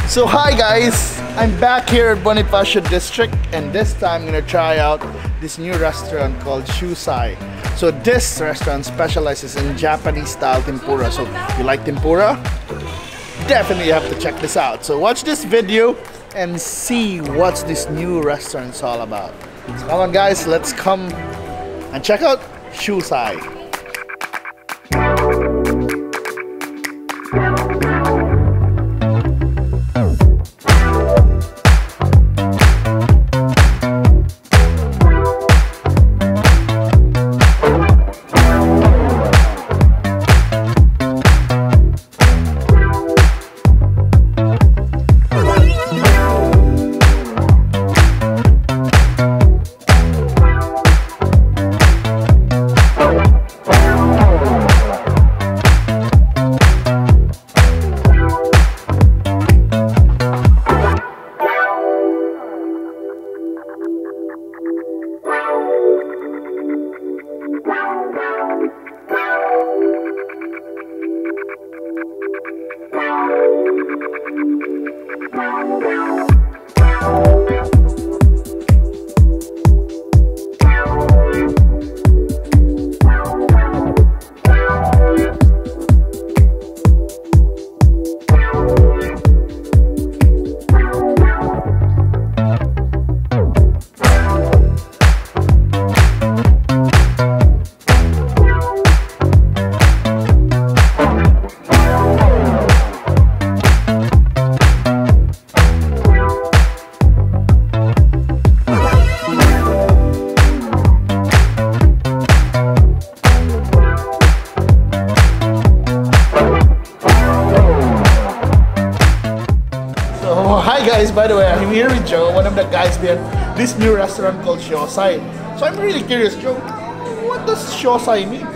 So hi guys, I'm back here at Bonifacio District, and this time I'm gonna try out this new restaurant called Siosai. So this restaurant specializes in Japanese-style tempura. So if you like tempura, definitely have to check this out. So watch this video and see what this new restaurant's all about. So come on guys, let's come and check out Siosai. Hi guys, by the way, I'm here with Joe, one of the guys behind this new restaurant called Siosai. So I'm really curious, Joe, what does Siosai mean?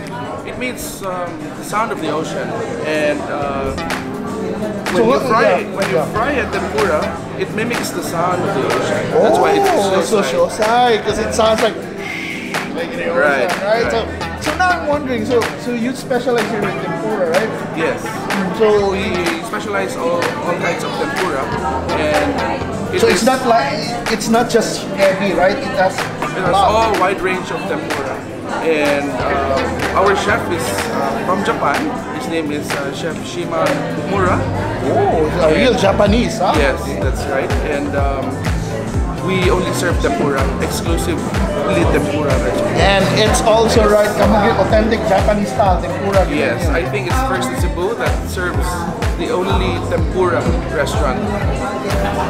It means the sound of the ocean, and when you fry a tempura, it mimics the sound of the ocean. That's why it's Siosai, because it sounds like in the ocean, right? So now I'm wondering, so you specialize here in tempura, right? Yes. So we specialize all kinds of tempura, and it's not just Ebi, right? It has all wide range of tempura. And our chef is from Japan. His name is Chef Shima Mura. Oh, a real Japanese, huh? Yes, that's right. And we only serve tempura, exclusively tempura restaurant. And it's also right, authentic Japanese style tempura. Yes, I think it's first in Cebu that serves the only tempura restaurant.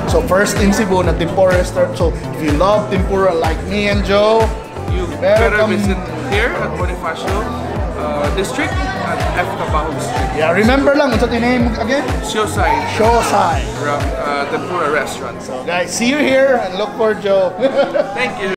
So first in Cebu na tempura restaurant. So if you love tempura like me and Joe, you better visit here at Bonifacio District at Cabahug Street. Yeah, remember lang, what's the name again? Siosai Siosai Tempura restaurant. So guys, see you here and look for Joe. Thank you.